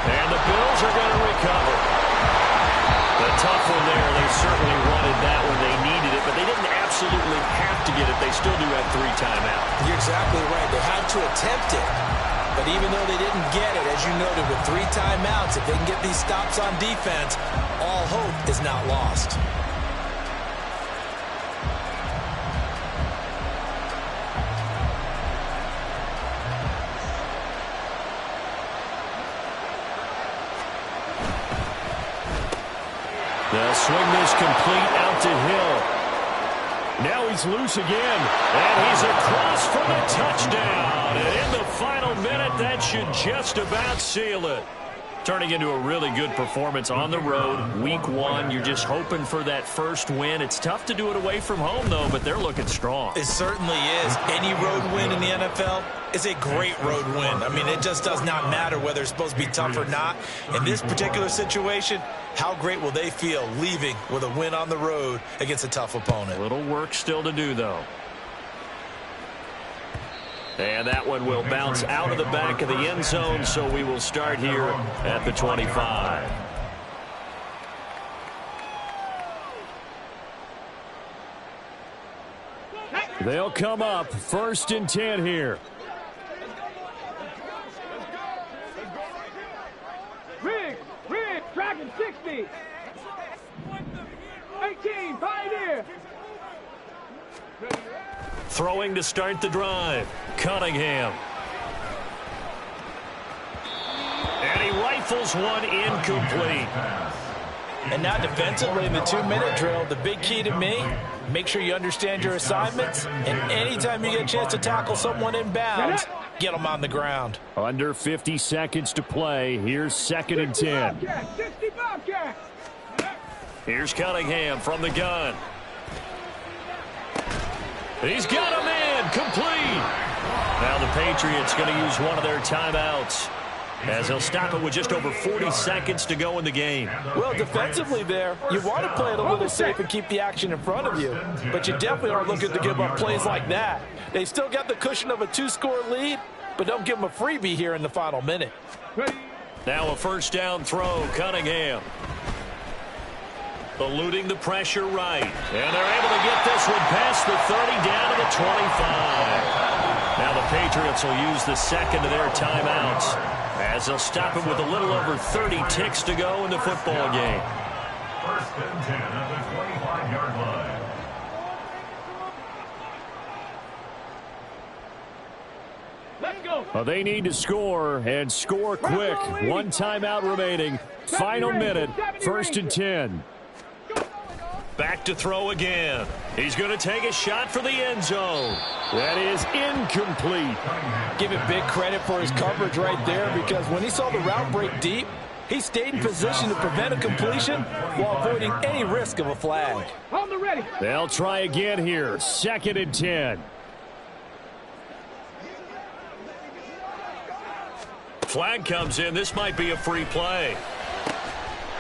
A: And the Bills are going to recover. The tough one there. They certainly wanted that when they needed it, but they didn't absolutely have to get it. They still do have 3 timeouts.
C: You're exactly right. They had to attempt it. But even though they didn't get it, as you noted, with 3 timeouts, if they can get these stops on defense, all hope is not lost.
A: They'll swing this complete out to Hill. Now he's loose again, and he's across for the touchdown. And in the final minute, that should just about seal it. Turning into a really good performance on the road. Week 1, you're just hoping for that first win. It's tough to do it away from home, though, but they're looking strong.
E: It certainly is. Any road win in the NFL is a great road win. I mean, it just does not matter whether it's supposed to be tough or not. In this particular situation, how great will they feel leaving with a win on the road against a tough opponent?
A: A little work still to do, though. And that one will bounce out of the back of the end zone, so we will start here at the 25. They'll come up 1st and 10 here.
B: Rig, tracking 60. 18, Pioneer.
A: Throwing to start the drive. Cunningham. And he rifles one incomplete.
E: And now defensively in the 2-minute drill, the big key to me, make sure you understand your assignments, and anytime you get a chance to tackle someone in bounds, get them on the ground.
A: Under 50 seconds to play. Here's 2nd and 10. Here's Cunningham from the gun. He's got him in, complete. Now the Patriots going to use one of their timeouts, as he'll stop it with just over 40 seconds to go in the game.
E: Well, defensively there, you want to play it a little safe and keep the action in front of you, but you definitely aren't looking to give up plays like that. They still got the cushion of a 2-score lead, but don't give them a freebie here in the final minute.
A: Now a 1st down throw, Cunningham. Eluding the pressure right. And they're able to get this one past the 30 down to the 25. Now the Patriots will use the 2nd of their timeouts, as they'll stop him with a little over 30 ticks to go in the football game.
D: 1st and 10 at the 25-yard line.
B: Let's go.
A: Well, they need to score, and score quick. 1 timeout remaining. Final minute, 1st and 10. Back to throw again. He's going to take a shot for the end zone. That is incomplete.
E: Give him big credit for his coverage right there, because when he saw the route break deep, he stayed in position to prevent a completion while avoiding any risk of a flag.
B: On the ready.
A: They'll try again here. 2nd and 10. Flag comes in. This might be a free play.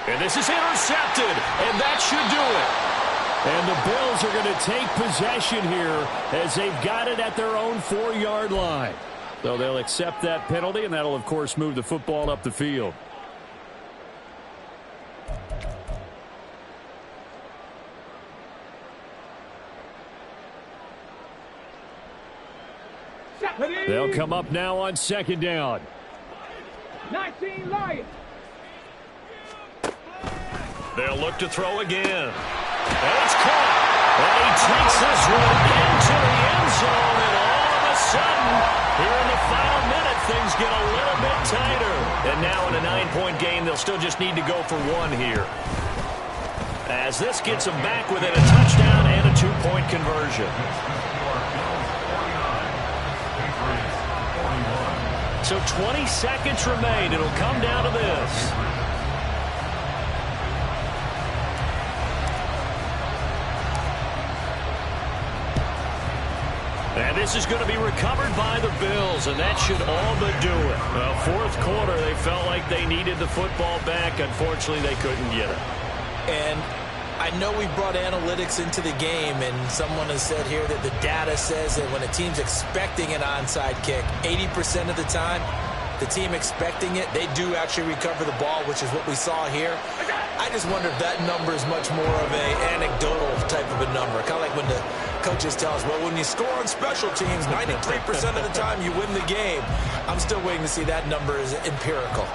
A: And this is intercepted, and that should do it. And the Bills are going to take possession here as they've got it at their own 4-yard line. So they'll accept that penalty, and that'll, of course, move the football up the field. They'll come up now on 2nd down.
B: 19 Lions.
A: They'll look to throw again. And it's caught. And he takes this one into the end zone. And all of a sudden, here in the final minute, things get a little bit tighter. And now in a 9-point game, they'll still just need to go for 1 here. As this gets them back within a touchdown and a 2-point conversion. So 20 seconds remain. It'll come down to this. And this is going to be recovered by the Bills, and that should all but do it. Well, 4th quarter, they felt like they needed the football back. Unfortunately, they couldn't get it.
C: And I know we brought analytics into the game, and someone has said here that the data says that when a team's expecting an onside kick, 80% of the time, the team expecting it, they do actually recover the ball, which is what we saw here. I just wonder if that number is much more of an anecdotal type of a number. Kind of like when the coaches tell us, well, when you score on special teams, 93% of the time you win the game. I'm still waiting to see that number is empirical.